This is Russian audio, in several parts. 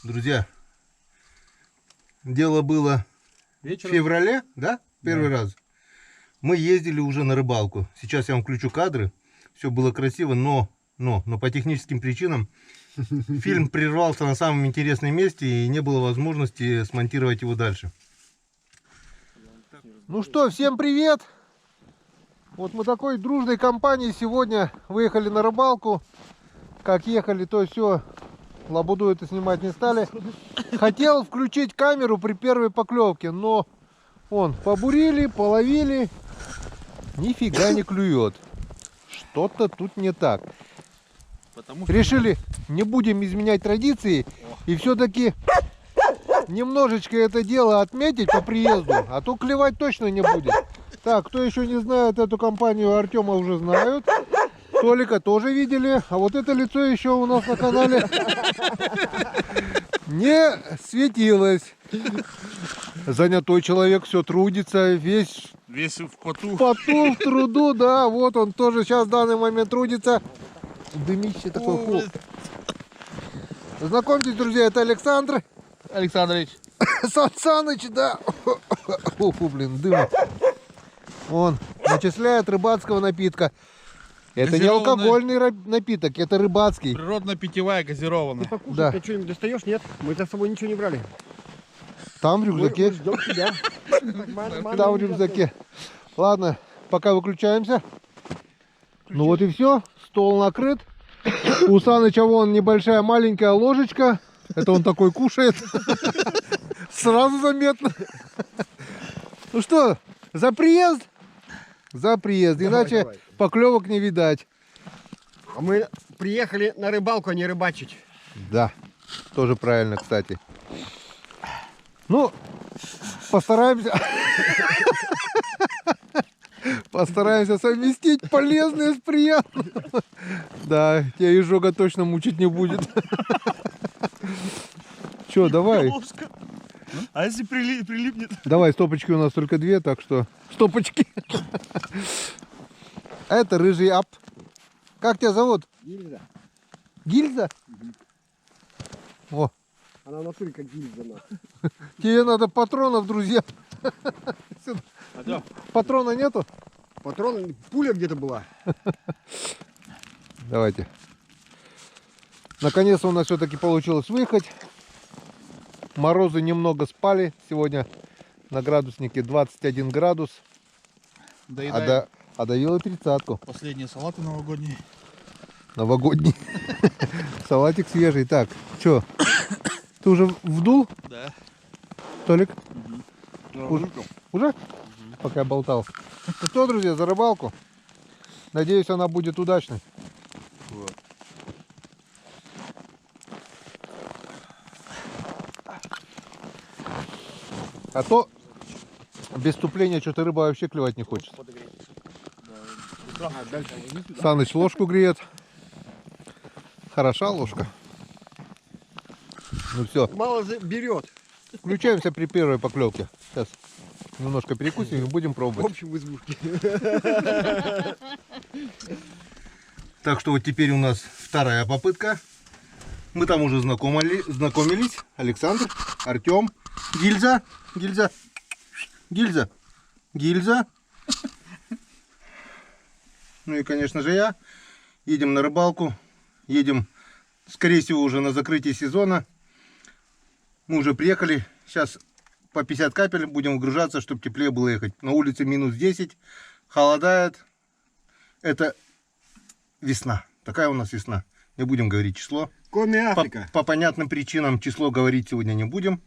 Друзья, дело было вечером. В феврале, да? Первый раз. Мы ездили уже на рыбалку. Сейчас я вам включу кадры. Все было красиво, но по техническим причинам фильм прервался на самом интересном месте и не было возможности смонтировать его дальше. Ну что, всем привет! Вот мы такой дружной компанией сегодня выехали на рыбалку. Как ехали, то все, лабуду это снимать не стали. Хотел включить камеру при первой поклевке, но побурили, половили, нифига не клюет. Что-то тут не так. Решили, не будем изменять традиции и все-таки немножечко это дело отметить по приезду, а то клевать точно не будет. Так, кто еще не знает эту компанию, Артема уже знают. Толика тоже видели, а вот это лицо еще у нас на канале не светилось. Занятой человек, все трудится, весь в поту. В поту, в труду, да, вот он тоже сейчас в данный момент трудится. Дымище такой, фу. Знакомьтесь, друзья, это Александр Александрович. Сан Саныч, да. Фу, блин, дым. Он начисляет рыбацкого напитка. Это не алкогольный напиток, это рыбацкий. Природно-питьевая, газированная. Ты покушать, Да. ты что-нибудь достаешь? Нет? Мы за собой ничего не брали. Там в рюкзаке. Мы ждем тебя. Там в рюкзаке. Ладно, пока выключаемся. Ну вот и все. Стол накрыт. У Саныча вон небольшая маленькая ложечка. Это он такой кушает. Сразу заметно. Ну что, за приезд? За приезд. Иначе давай. поклевок не видать. А мы приехали на рыбалку, а не рыбачить. Да, тоже правильно, кстати. Ну, постараемся... Постараемся совместить полезное с приятным. Да, тебя изжога точно мучить не будет. Че, давай. А если прилипнет? Давай, стопочки у нас только две, так что... Стопочки. Это рыжий ап. Как тебя зовут? Гильза. Гильза? О, Она в натуре как гильза. тебе надо патронов, друзья. Патрона нету? Патрон, пуля где-то была. Давайте. Наконец-то у нас все-таки получилось выехать. Морозы немного спали. Сегодня на градуснике 21 градус. А давило 30-ку. Последние салаты новогодние. Новогодний. Салатик свежий. Так, что? Ты уже вдул? Да. Толик? Уже? Пока я болтал. Ну что, друзья, за рыбалку. Надеюсь, она будет удачной. Вот. А то без вступления что-то рыба вообще клевать не хочет. Саныч ложку греет. Хороша ложка. Ну все, Мало берет. включаемся при первой поклевке. Сейчас немножко перекусим и будем В пробовать. общем, в избушке. Так что вот теперь у нас вторая попытка. Мы там уже знакомились. Александр, Артем, Гильза. Ну и, конечно же, я. Едем на рыбалку. Едем, скорее всего, уже на закрытие сезона. Мы уже приехали. Сейчас по 50 капель будем выгружаться, чтобы теплее было ехать. На улице минус 10. Холодает. Это весна. Такая у нас весна. Не будем говорить число. Коми Африка. По понятным причинам число говорить сегодня не будем.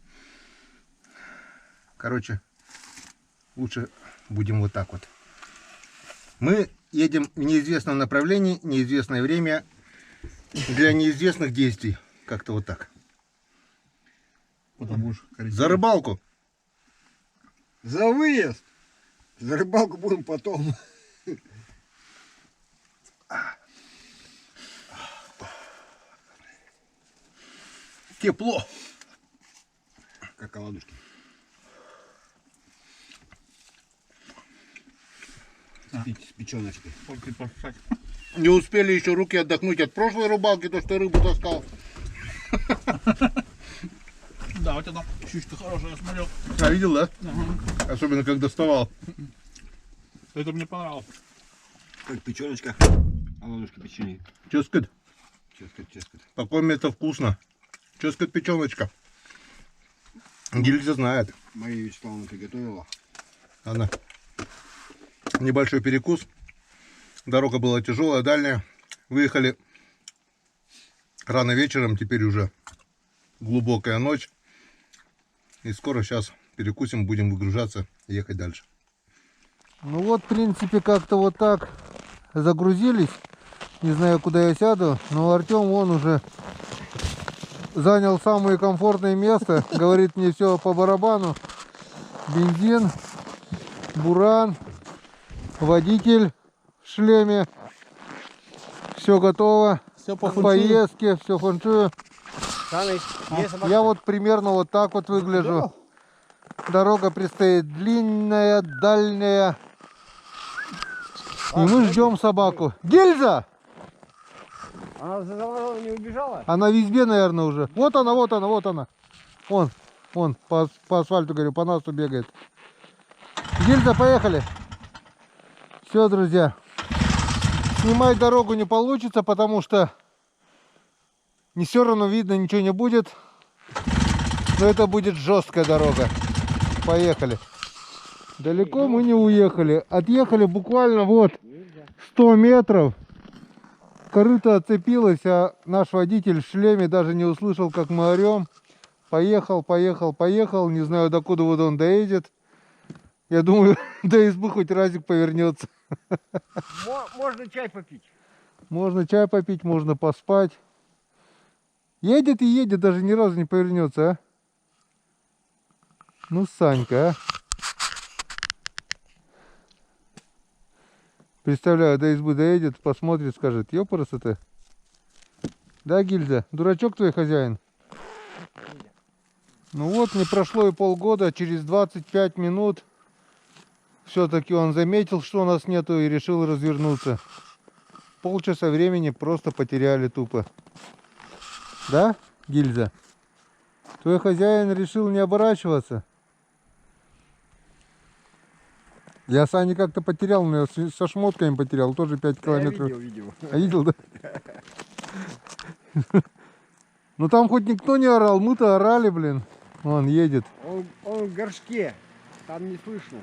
Короче, лучше будем вот так вот. Мы едем в неизвестном направлении, неизвестное время, для неизвестных действий. Как-то вот так. За рыбалку. За выезд. За рыбалку будем потом. Тепло. Как оладушки. С печеночкой. Не успели еще руки отдохнуть от прошлой рыбалки, то что рыбу таскал. это там щучка хорошая, я смотрел. А, видел, да? Особенно, как доставал. Это мне понравилось. Как печеночка. А ладушка печенье. Ческать. Ческать. По-коми это вкусно. Ческать печеночка. Гильза знает. Мария Вячеславовна приготовила. Ладно. Небольшой перекус. Дорога была тяжелая, дальняя. Выехали рано вечером, теперь уже глубокая ночь. И скоро сейчас перекусим, будем выгружаться и ехать дальше. Ну вот, в принципе, как-то вот так загрузились. Не знаю, куда я сяду, но Артем вон уже занял самое комфортное место. Говорит, мне все по барабану. Бензин, буран, водитель в шлеме. Все готово. Все К поездке, все фэншую. Саныч, Я вот примерно вот так вот выгляжу. Дорога предстоит длинная, дальняя. И мы ждем собаку. Гильза! Она за мной не убежала? Она в избе, наверное, уже. Вот она, вот она, вот она. Вон, по асфальту, говорю, по насту бегает. Гильза, поехали. Все, друзья. Снимать дорогу не получится, потому что не все равно видно, ничего не будет. Но это будет жесткая дорога. Поехали. Далеко мы не уехали. Отъехали буквально вот 100 метров. Корыто отцепилось, а наш водитель в шлеме даже не услышал, как мы орем. Поехал. Не знаю, докуда вот он доедет. Я думаю, до избы хоть разик повернется. Можно чай попить. Можно чай попить, можно поспать. Едет и едет, даже ни разу не повернется, а? Ну, Санька, а? Представляю, до избы доедет, посмотрит, скажет, ёпарасы-то. Да, Гильза? Дурачок твой хозяин? Ну вот, не прошло и полгода, через 25 минут все-таки он заметил, что у нас нету, и решил развернуться. Полчаса времени просто потеряли тупо. Да, Гильза? Твой хозяин решил не оборачиваться. Я Сани как-то потерял, но я со шмотками потерял, тоже 5 километров. Я видел. А видел, да? Ну там хоть никто не орал, мы-то орали, блин. Он едет. Он в горшке. Там не слышно.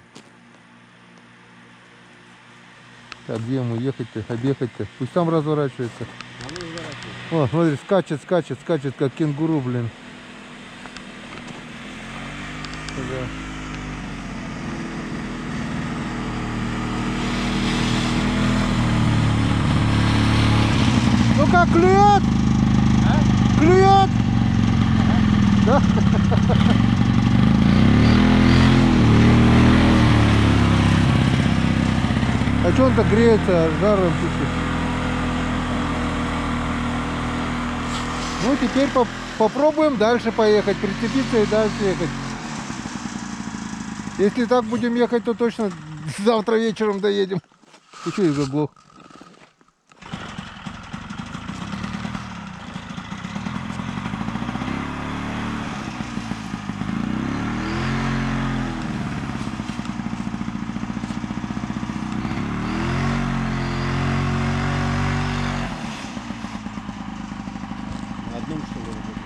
Так, где ему ехать-то, объехать-то? Пусть там разворачивается. А ну разворачивай. О, смотри, скачет, как кенгуру, блин. Да. Ну как, клюет? А? Клюет? Да? А что он так греется, жаром пишет? Ну теперь попробуем дальше поехать, прицепиться и дальше ехать. Если так будем ехать, то точно завтра вечером доедем. Ты что, я заглох? На одном что ли работает?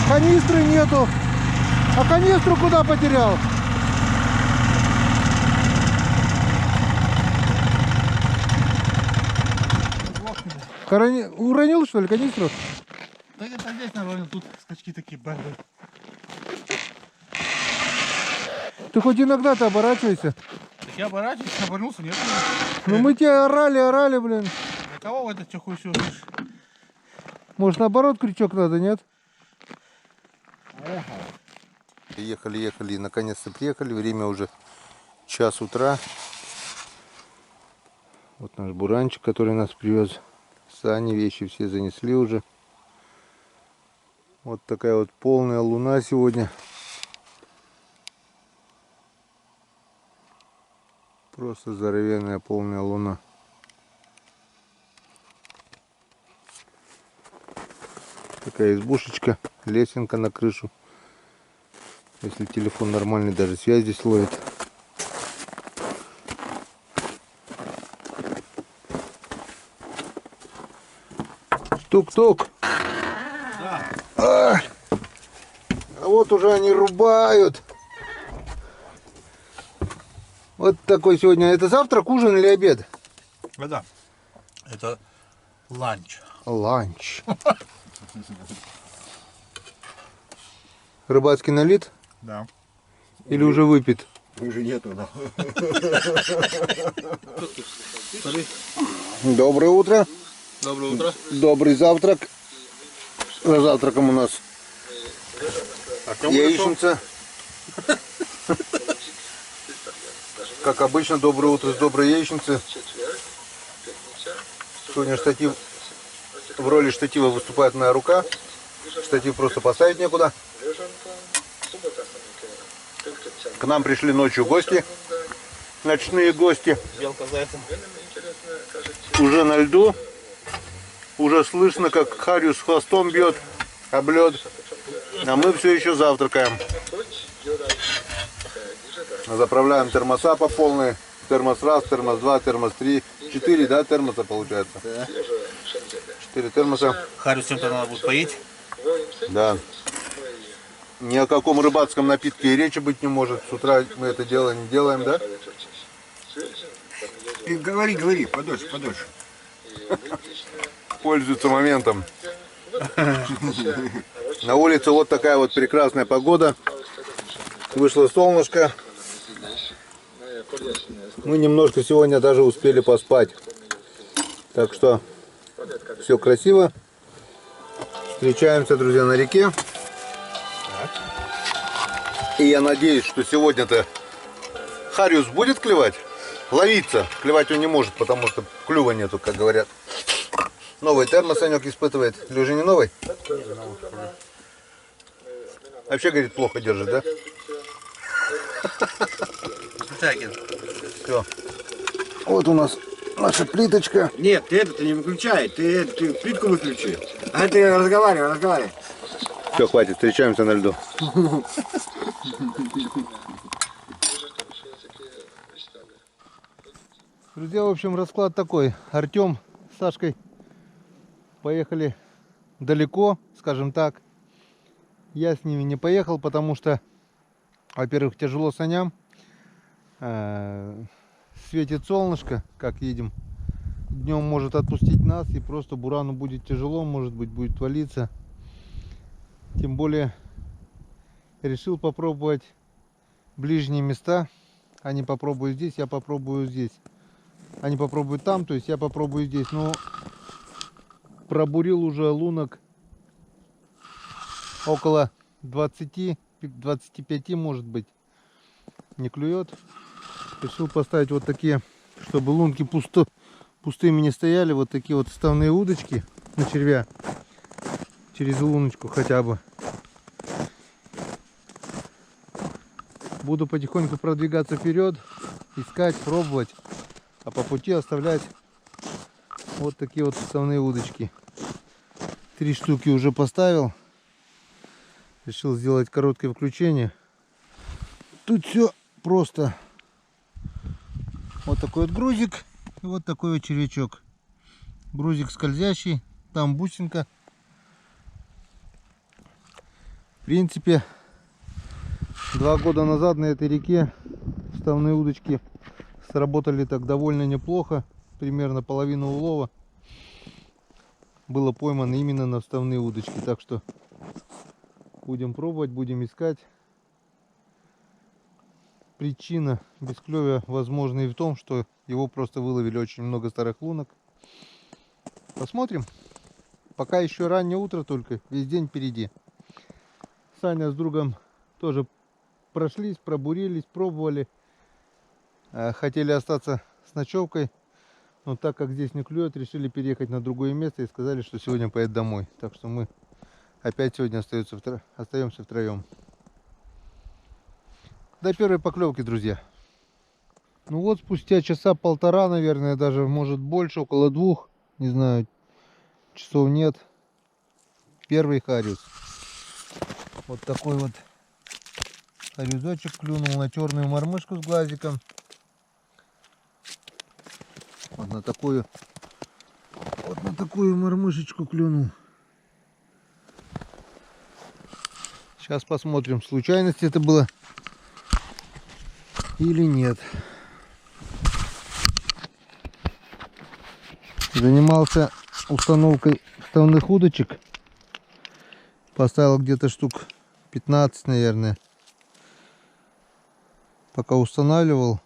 Канистры нету. А канистру куда потерял? Уронил, что ли, канистру? Да это здесь, наверное, тут скачки такие бэды. Ты хоть иногда-то оборачивайся. Так я оборачиваюсь, обернулся, нет? Ну мы тебя орали, блин. Для кого это что хуй слышишь? Может, наоборот, крючок надо, нет? Ехали, и наконец-то приехали. Время уже 1 утра. Вот наш буранчик, который нас привез. Сани, вещи все занесли уже. Вот такая вот полная луна сегодня. Просто здоровенная полная луна. Такая избушечка, лесенка на крышу. Если телефон нормальный, даже связь здесь ловит. Тук-тук. Да. А вот уже они рубают. Вот такой сегодня. Это завтрак, ужин или обед? Да. Это ланч. Ланч. Рыбацкий налит Да. или уже выпит? Уже нету, да. Доброе утро. Доброе утро. Добрый завтрак. За завтраком у нас яичница. Как обычно, доброе утро с доброй яичницы. Сегодня штатив, в роли штатива выступает моя рука. Штатив просто поставить некуда. К нам пришли ночью гости. Ночные гости. Белка зайцем. Уже на льду. Уже слышно, как Хариус хвостом бьет об лед. А мы все еще завтракаем. Заправляем термоса по полной. Термос раз, термос 2, термос 3. 4, да, термоса получается? 4 термоса. Харю чем-то надо будет поить. Да. Ни о каком рыбацком напитке и речи быть не может. С утра мы это дело не делаем, да? Ты говори, подольше. Пользуется моментом. На улице вот такая вот прекрасная погода. Вышло солнышко. Мы немножко сегодня даже успели поспать. Так что все красиво. Встречаемся, друзья, на реке. И я надеюсь, что сегодня-то Хариус будет клевать. Ловиться. Клевать он не может, потому что клюва нету, как говорят. Новый термос Санек испытывает. Или уже не новый? Вообще, говорит, плохо держит, да? Все. Вот у нас наша плиточка. Нет, ты это не выключай, ты плитку выключи. А ты разговаривай. Все, хватит, встречаемся на льду. Друзья, в общем, расклад такой. Артем с Сашкой поехали далеко, скажем так. Я с ними не поехал, потому что, во-первых, тяжело саням. Светит солнышко, как едем. Днем может отпустить нас, и просто бурану будет тяжело, может быть, будет валиться. Тем более решил попробовать ближние места. Они попробуют здесь, я попробую здесь. Они попробуют там, то есть я попробую здесь. Но пробурил уже лунок около 20-25, может быть. Не клюет. Решил поставить вот такие, чтобы лунки пустыми не стояли. Вот такие вот вставные удочки на червя. Через луночку хотя бы. Буду потихоньку продвигаться вперед, искать, пробовать, а по пути оставлять вот такие вот вставные удочки. 3 штуки уже поставил. Решил сделать короткое включение. Тут все просто. Вот такой вот грузик и вот такой вот червячок. Грузик скользящий, там бусинка. В принципе, 2 года назад на этой реке вставные удочки сработали так довольно неплохо. Примерно половина улова было поймано именно на вставные удочки. Так что будем пробовать, будем искать. Причина бесклёвия возможно и в том, что его просто выловили очень много старых лунок. Посмотрим. Пока еще раннее утро только, весь день впереди. Саня с другом тоже прошлись, пробурились, пробовали. Хотели остаться с ночевкой, но так как здесь не клюет, решили переехать на другое место и сказали, что сегодня поедут домой. Так что мы Опять сегодня остаемся втроем. До первой поклевки, друзья. Ну вот, спустя часа полтора, наверное, даже может больше, около 2, не знаю, часов нет. Первый хариус. Вот такой вот харюзочек клюнул на черную мормышку с глазиком. Вот на такую мормышечку клюнул. Сейчас посмотрим, случайность это было или нет. Занимался установкой вставных удочек. Поставил где-то штук 15, наверное. Пока устанавливал,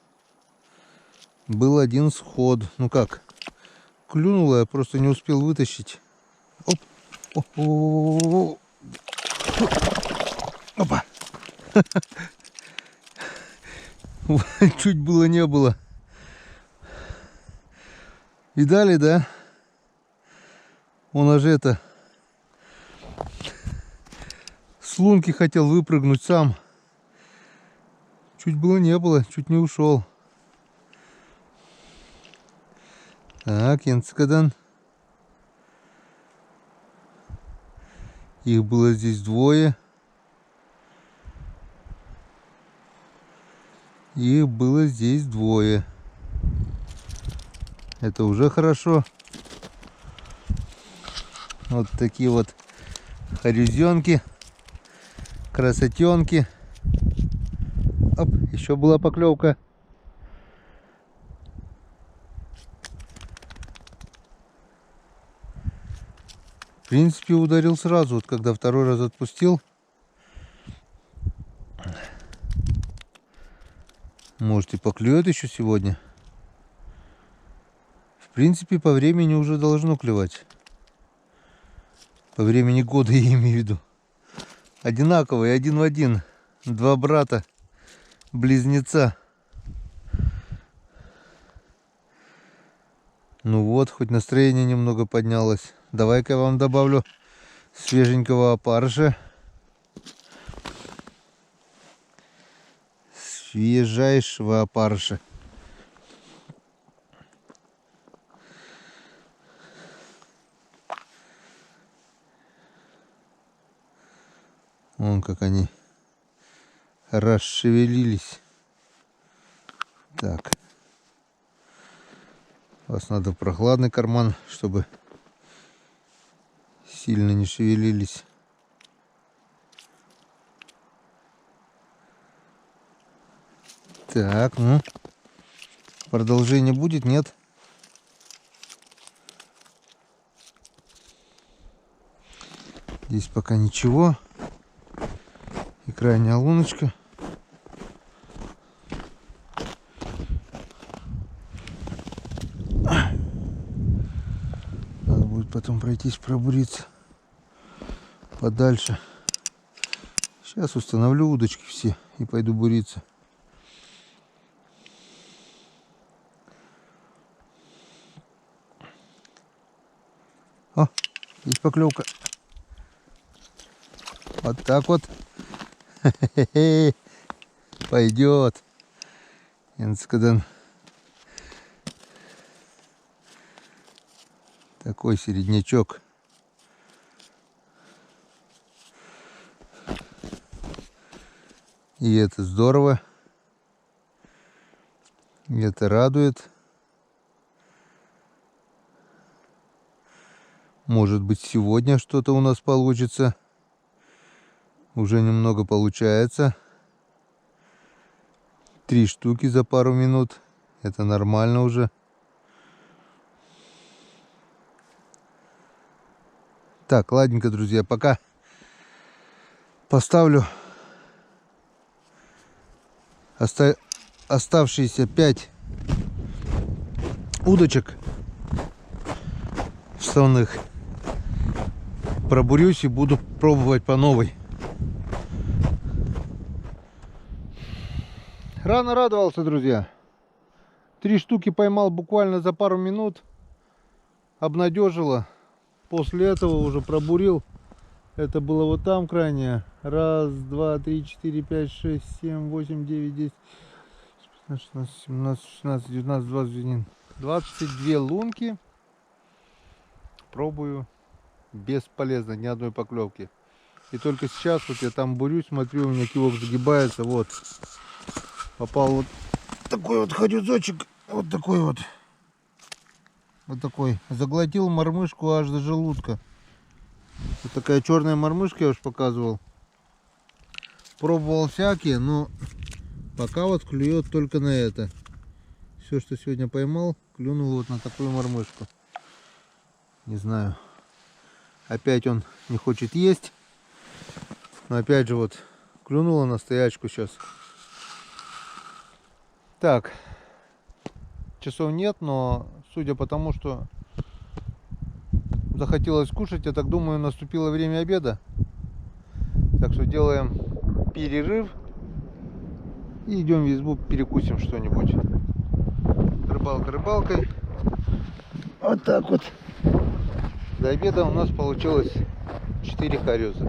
был один сход. Ну как, клюнуло, я просто не успел вытащить. Оп. Опа. Чуть было не было. Видали, да? Он аж это с лунки хотел выпрыгнуть сам. Чуть было не было, чуть не ушел. Так, Янцкадан. Их было здесь 2. Их было здесь 2. Это уже хорошо. Вот такие вот харюзенки, красотенки. Оп, еще была поклевка. В принципе, ударил сразу, вот когда второй раз отпустил. Может, и поклюет еще сегодня. В принципе, по времени уже должно клевать. По времени года я имею в виду. Одинаковые, 1 в 1. 2 брата, близнеца. Ну вот, хоть настроение немного поднялось. Давай-ка я вам добавлю свеженького опарыша. Свежайшего опарыша. Вон как они расшевелились. Так. Вас надо в прохладный карман, чтобы сильно не шевелились. Так, ну. Продолжение будет, нет? Здесь пока ничего. И крайняя луночка. Надо будет потом пройтись, пробуриться подальше. Сейчас установлю удочки все и пойду буриться. О, есть поклевка. Вот так вот. Пойдет. Янцкадан. Такой середнячок. И это здорово. И это радует. Может быть, сегодня что-то у нас получится. Уже немного получается. 3 штуки за пару минут. Это нормально уже. Так, ладненько, друзья, пока поставлю оставшиеся 5 удочек вставных. Пробурюсь и буду пробовать по новой. Рано радовался, друзья. 3 штуки поймал буквально за пару минут. Обнадежило. После этого уже пробурил Это было вот там крайне. Раз, два, три, четыре, пять, шесть, семь, восемь, девять, 10, 15, 16, 17, 16, 19, 21. 22 лунки. Пробую. Бесполезно, ни одной поклевки. И только сейчас вот я там бурюсь, смотрю, у меня кивок загибается. Вот. Попал вот такой вот ходюзочек. Вот такой вот. Вот такой. Заглотил мормышку аж до желудка. Вот такая черная мормышка, я уж показывал. Пробовал всякие, но пока вот клюет только на это. Все, что сегодня поймал, клюнул вот на такую мормышку. Не знаю. Опять он не хочет есть. Но опять же вот клюнула на стоячку сейчас. Так. Часов нет, но судя по тому, что захотелось кушать, я так думаю, наступило время обеда. Так что делаем перерыв и идем в избу, перекусим что-нибудь. Рыбалка рыбалкой. Вот так вот. До обеда у нас получилось 4 харюза.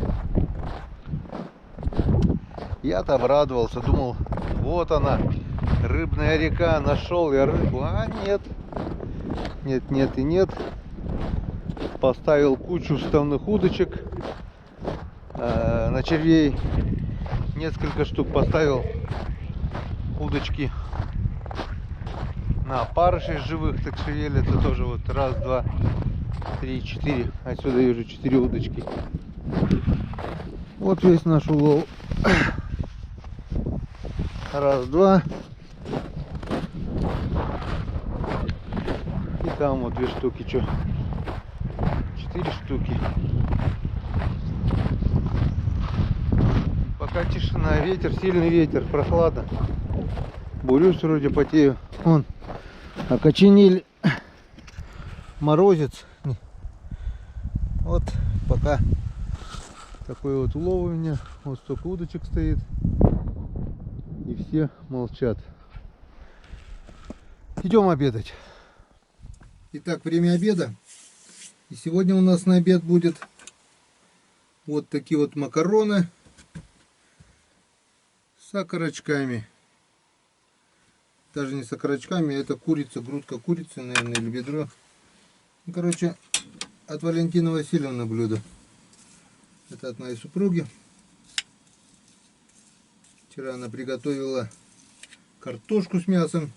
Я-то обрадовался, думал, вот она, рыбная река, нашел я рыбу. А нет. Нет, нет и нет. Поставил кучу вставных удочек на червей. Несколько штук поставил удочки на парышей живых, так шевелятся тоже. Вот раз, два, три, 4. Отсюда вижу 4 удочки. Вот весь наш улов. Раз, два. И там вот 2 штуки. Что? 4 штуки. Пока тишина, ветер, сильный ветер, прохлада. Бурюсь вроде, потею. Вон, окоченели. Морозец. Вот пока такой вот улов у меня. Вот столько удочек стоит. И все молчат. Идем обедать. Итак, время обеда. И сегодня у нас на обед будет вот такие вот макароны с окорочками. Даже не с окорочками, это курица, грудка курицы, наверное, или бедро. Ну, короче, от Валентины Васильевны блюдо. Это от моей супруги. Вчера она приготовила картошку с мясом.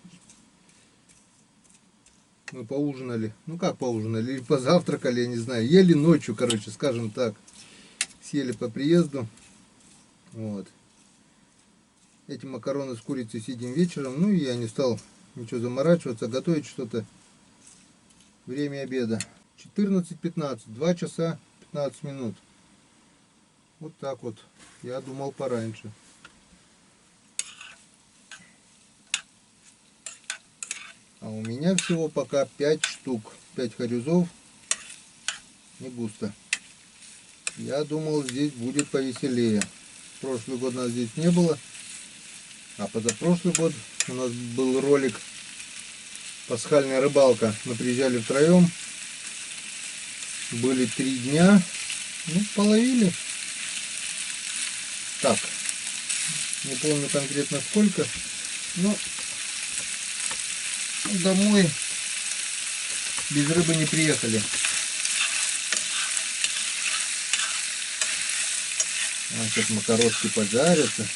Мы поужинали. Ну как поужинали? Или позавтракали, я не знаю. Ели ночью, короче, скажем так. Съели по приезду. Вот. Эти макароны с курицей съедим вечером. Ну и я не стал ничего заморачиваться, готовить что-то. Время обеда. 14:15. 2 часа 15 минут. Вот так вот. Я думал пораньше. А у меня всего пока 5 штук. 5 харюзов. Не густо. Я думал, здесь будет повеселее. Прошлый год нас здесь не было. А позапрошлый год у нас был ролик «Пасхальная рыбалка». Мы приезжали втроем. Были 3 дня. Ну, половили. Так. Не помню конкретно сколько. Но домой без рыбы не приехали. А сейчас макарошки поджарятся.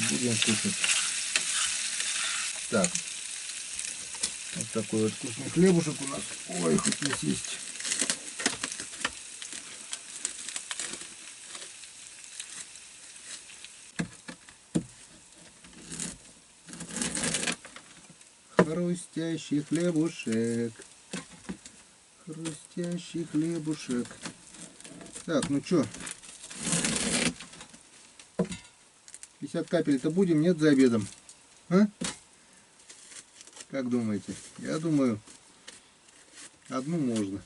Будем кушать. Так. Вот такой вот вкусный хлебушек у нас. Ой, хоть не съесть. Хрустящий хлебушек. Хрустящий хлебушек. Так, ну чё? 50 капель-то будем, нет, за обедом? А? Как думаете? Я думаю, одну можно.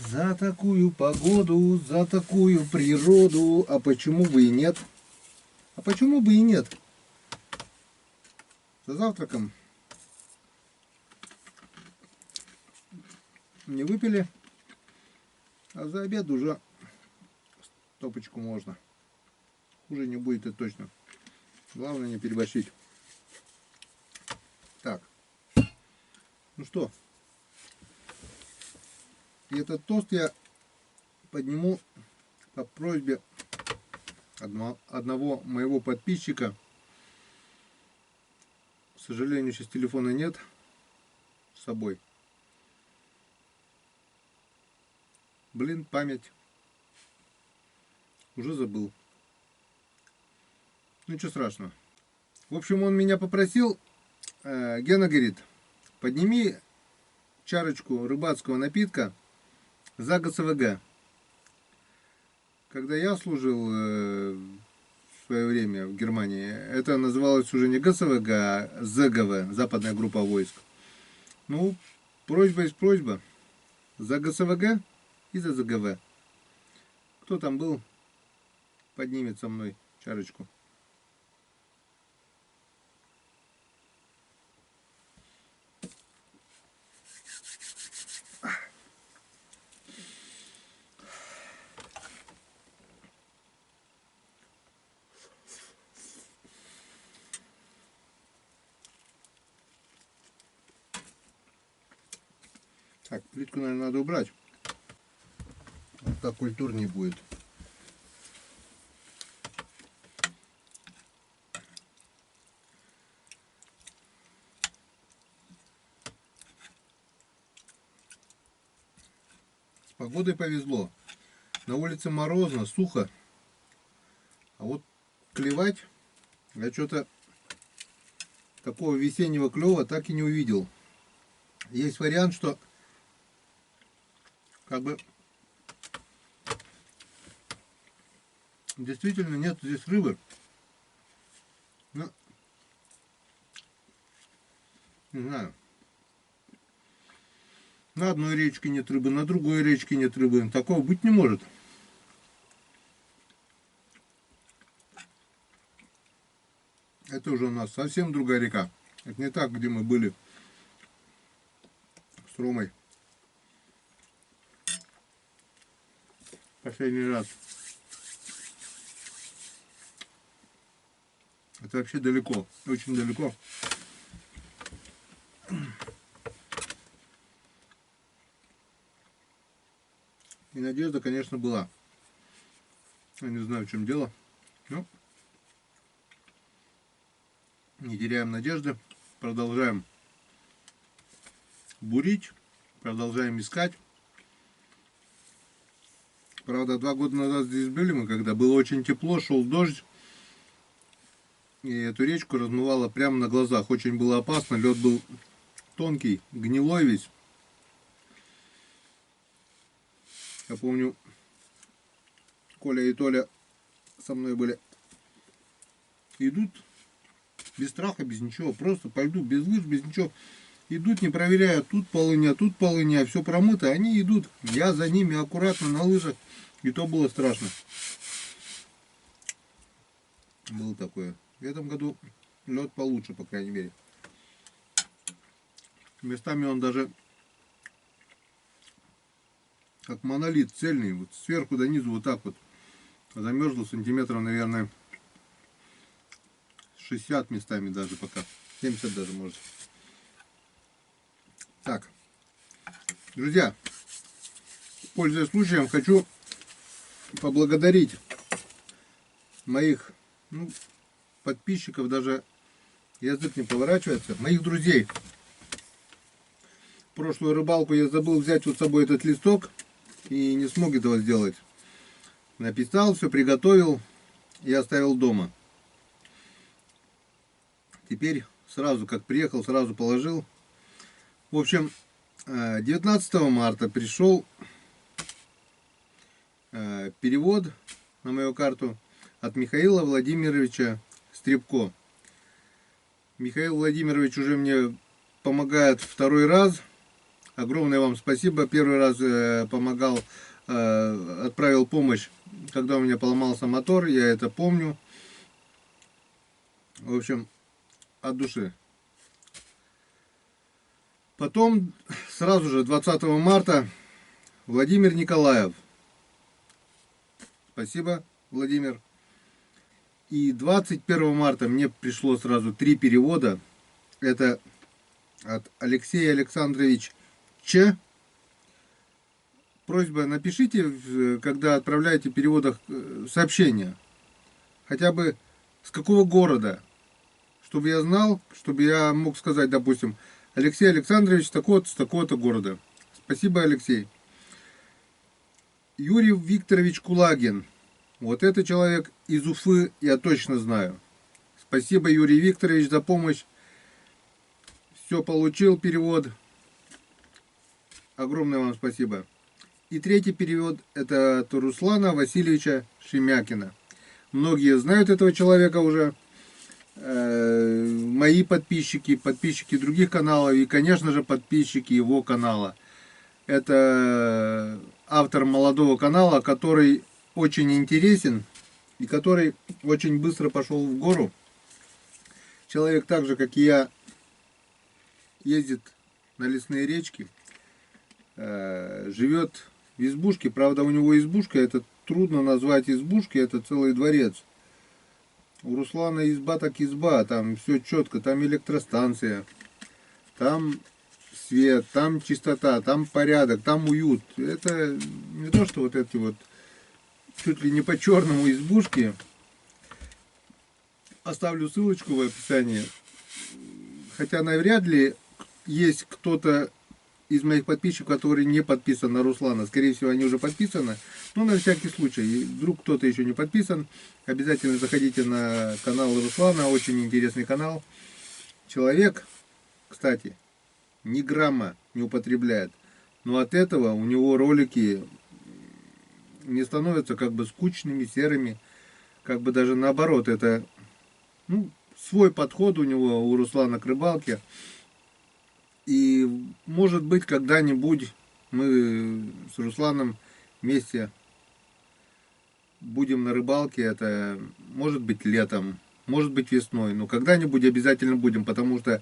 За такую погоду, за такую природу. А почему бы и нет? А почему бы и нет? За завтраком не выпили. А за обед уже стопочку можно. Хуже не будет, это точно. Главное не переборщить. Так. Ну что. И этот тост я подниму по просьбе одного моего подписчика. К сожалению, сейчас телефона нет с собой. Блин, память. Уже забыл. Ну, ничего страшного. В общем, он меня попросил. Гена говорит, подними чарочку рыбацкого напитка за ГСВГ. Когда я служил в свое время в Германии, это называлось уже не ГСВГ, а ЗГВ, Западная группа войск. Ну, просьба есть просьба. За ГСВГ и за ЗГВ. Кто там был, поднимет со мной чарочку. Так, плитку, наверное, надо убрать. Вот так культурнее будет. С погодой повезло. На улице морозно, сухо. А вот клевать я что-то такого весеннего клёва так и не увидел. Есть вариант, что как бы действительно нет здесь рыбы. Но, не знаю. На одной речке нет рыбы, на другой речке нет рыбы. Такого быть не может. Это уже у нас совсем другая река. Это не так, где мы были с Ромой последний раз. Это вообще далеко, очень далеко. И надежда, конечно, была. Я не знаю, в чем дело. Но не теряем надежды. Продолжаем бурить. Продолжаем искать. Правда, 2 года назад здесь были мы, когда было очень тепло, шел дождь. И эту речку размывало прямо на глазах. Очень было опасно. Лед был тонкий, гнилой весь. Я помню, Коля и Толя со мной были. Идут без страха, без ничего. Просто по льду, без лыж, без ничего. Идут, не проверяя, тут полыня, все промыто. Они идут. Я за ними аккуратно на лыжах. И то было страшно. Было такое. В этом году лед получше, по крайней мере. Местами он даже как монолит цельный. Вот сверху до низу вот так вот. Замерзло сантиметров, наверное, 60 местами даже пока. 70 даже может. Так. Друзья, пользуясь случаем, хочу поблагодарить моих подписчиков, даже язык не поворачивается, моих друзей. Прошлую рыбалку я забыл взять вот с собой этот листок и не смог этого сделать. Написал, все приготовил и оставил дома. Теперь сразу, как приехал, сразу положил. В общем, 19 марта пришел перевод на мою карту от Михаила Владимировича Стребко. Михаил Владимирович уже мне помогает 2-й раз. Огромное вам спасибо. 1-й раз помогал, отправил помощь, когда у меня поломался мотор. Я это помню. В общем, от души. Потом сразу же 20 марта Владимир Николаев. Спасибо, Владимир. И 21 марта мне пришло сразу 3 перевода. Это от Алексея Александрович Ч. Просьба, напишите, когда отправляете в переводах сообщение. Хотя бы с какого города. Чтобы я знал, чтобы я мог сказать, допустим, Алексей Александрович с такого-то города. Спасибо, Алексей. Юрий Викторович Кулагин. Вот это человек из Уфы, я точно знаю. Спасибо, Юрий Викторович, за помощь. Все получил перевод. Огромное вам спасибо. И третий перевод это от Руслана Васильевича Шемякина. Многие знают этого человека уже. Мои подписчики, подписчики других каналов и, конечно же, подписчики его канала. Это автор молодого канала, который очень интересен и который очень быстро пошел в гору. Человек так же, как и я, ездит на лесные речки, живет в избушке. Правда, у него избушка, это трудно назвать избушкой, это целый дворец. У Руслана изба так изба, там все четко, там электростанция, там свет, там чистота, там порядок, там уют. Это не то, что вот эти вот чуть ли не по черному избушки. Оставлю ссылочку в описании. Хотя навряд ли есть кто-то из моих подписчиков, который не подписан на Руслана. Скорее всего, они уже подписаны. Но на всякий случай, вдруг кто-то еще не подписан, обязательно заходите на канал Руслана. Очень интересный канал. Человек, кстати, ни грамма не употребляет. Но от этого у него ролики не становятся как бы скучными, серыми. Как бы даже наоборот, это свой подход у него, у Руслана, к рыбалке. И может быть когда-нибудь мы с Русланом вместе будем на рыбалке. Это может быть летом, может быть весной. Но когда-нибудь обязательно будем, потому что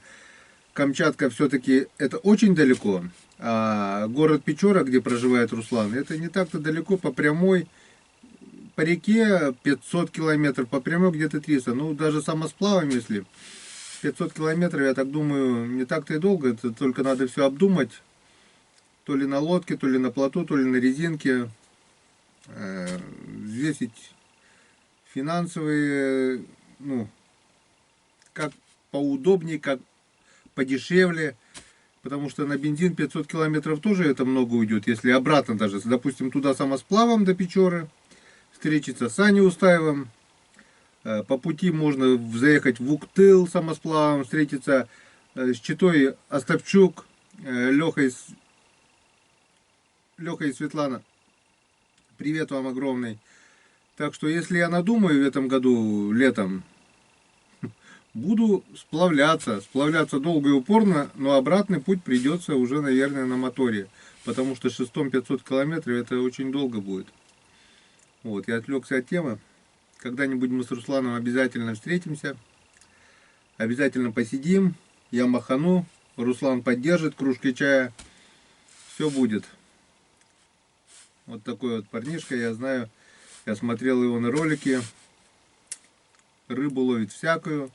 Камчатка все-таки это очень далеко. А город Печора, где проживает Руслан, это не так-то далеко по прямой. По реке 500 километров, по прямой где-то 300. Ну даже самосплавом, если 500 километров, я так думаю, не так-то и долго. Это только надо все обдумать. То ли на лодке, то ли на плоту, то ли на резинке. Взвесить финансовые, как поудобнее, как подешевле. Потому что на бензин 500 километров тоже это много уйдет. Если обратно даже, допустим, туда самосплавом до Печоры, встретиться с Аней Устаевым. По пути можно заехать в Уктыл самосплавом, встретиться с Читой Остапчук, Лехой и Светлана. Привет вам огромный. Так что, если я надумаю в этом году летом, буду сплавляться долго и упорно, но обратный путь придется уже, наверное, на моторе. Потому что шестом 500 километров это очень долго будет. Вот, я отвлекся от темы. Когда-нибудь мы с Русланом обязательно встретимся. Обязательно посидим. Я махану. Руслан поддержит кружкой чая. Все будет. Вот такой вот парнишка, я знаю. Я смотрел его на ролике. Рыбу ловит всякую.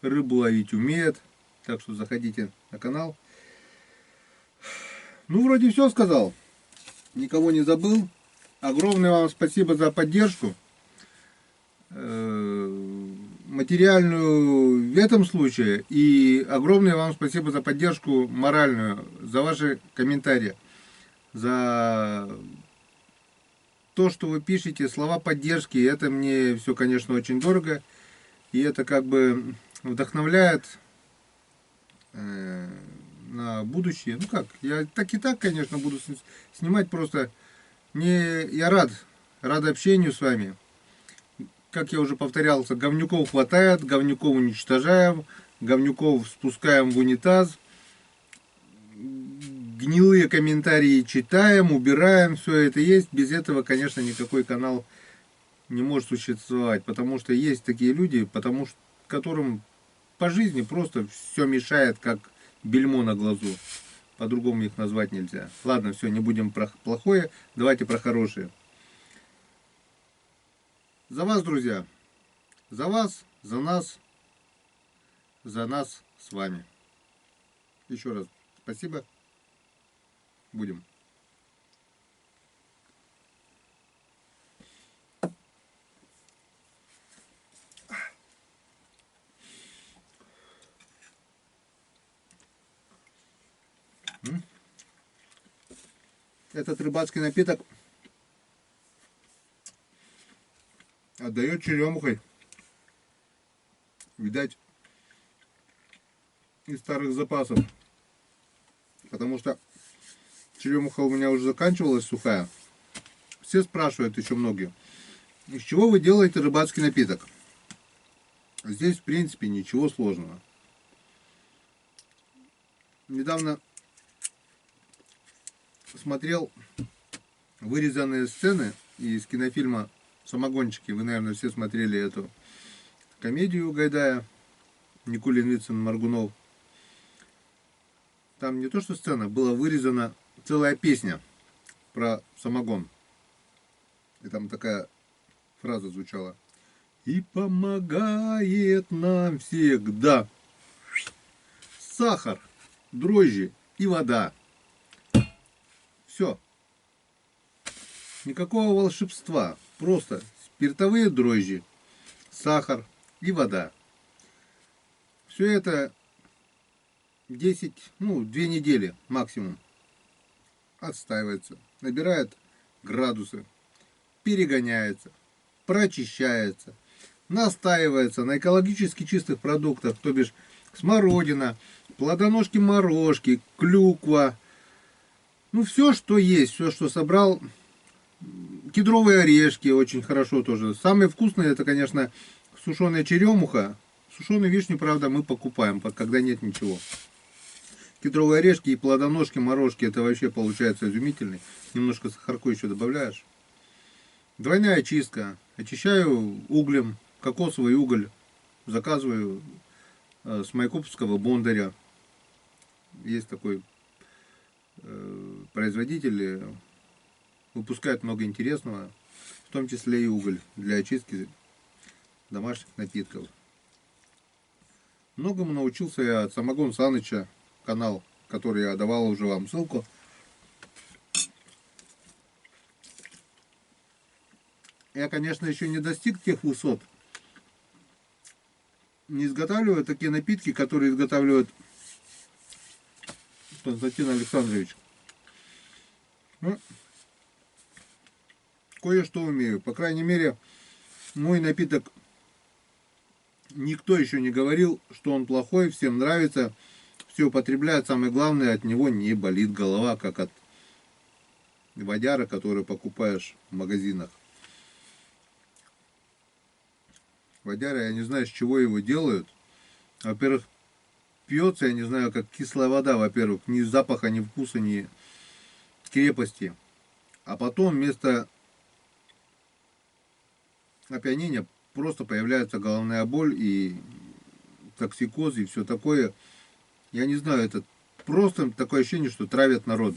Рыбу ловить умеет. Так что заходите на канал. Ну, вроде все сказал. Никого не забыл. Огромное вам спасибо за поддержку. Материальную в этом случае. И огромное вам спасибо за поддержку моральную. За ваши комментарии. За то, что вы пишете, слова поддержки. Это мне все, конечно, очень дорого. И это как бы вдохновляет на будущее. Ну как, я так и так, конечно, буду снимать, просто я рад общению с вами. Как я уже повторялся, говнюков хватает, говнюков уничтожаем, говнюков спускаем в унитаз, гнилые комментарии читаем, убираем, все это есть. Без этого, конечно, никакой канал не может существовать, потому что есть такие люди, которым по жизни просто все мешает, как бельмо на глазу. По-другому их назвать нельзя. Ладно, все, не будем про плохое, давайте про хорошее. За вас, друзья. За вас, за нас с вами. Еще раз спасибо. Будем. Этот рыбацкий напиток отдает черемухой. Видать, из старых запасов. Потому что черемуха у меня уже заканчивалась сухая. Все спрашивают, еще многие, из чего вы делаете рыбацкий напиток? Здесь, в принципе, ничего сложного. Недавно смотрел вырезанные сцены из кинофильма «Самогонщики». Вы, наверное, все смотрели эту комедию Гайдая, Никулин, Вицин, Моргунов. Там не то что сцена, была вырезана целая песня про самогон. И там такая фраза звучала. И помогает нам всегда сахар, дрожжи и вода. Все. Никакого волшебства. Просто спиртовые дрожжи, сахар и вода. Все это 2 недели максимум отстаивается. Набирает градусы. Перегоняется. Прочищается. Настаивается на экологически чистых продуктах. То бишь смородина, плодоножки-морожки, клюква. Ну, все, что есть, все, что собрал. Кедровые орешки очень хорошо тоже. Самые вкусные, это, конечно, сушеная черемуха. Сушеную вишню, правда, мы покупаем, когда нет ничего. Кедровые орешки и плодоножки, морожки, это вообще получается изумительный. Немножко сахарку еще добавляешь. Двойная очистка. Очищаю углем, кокосовый уголь. Заказываю с майкопского Бондаря. Есть такой производитель, выпускает много интересного, в том числе и уголь для очистки домашних напитков. Многому научился я от Самогон Саныча, канал, который я давал уже вам ссылку. Я, конечно, еще не достиг тех высот. Не изготавливаю такие напитки, которые изготавливает Константин Александрович. Ну, кое-что умею. По крайней мере, мой напиток никто еще не говорил, что он плохой, всем нравится, все употребляют. Самое главное, от него не болит голова, как от водяра, который покупаешь в магазинах. Водяра, я не знаю, с чего его делают. Во-первых, пьется, я не знаю, как кислая вода, во-первых, ни запаха, ни вкуса, ни крепости. А потом вместо опьянения просто появляется головная боль и токсикоз и все такое. Я не знаю, это просто такое ощущение, что травят народ.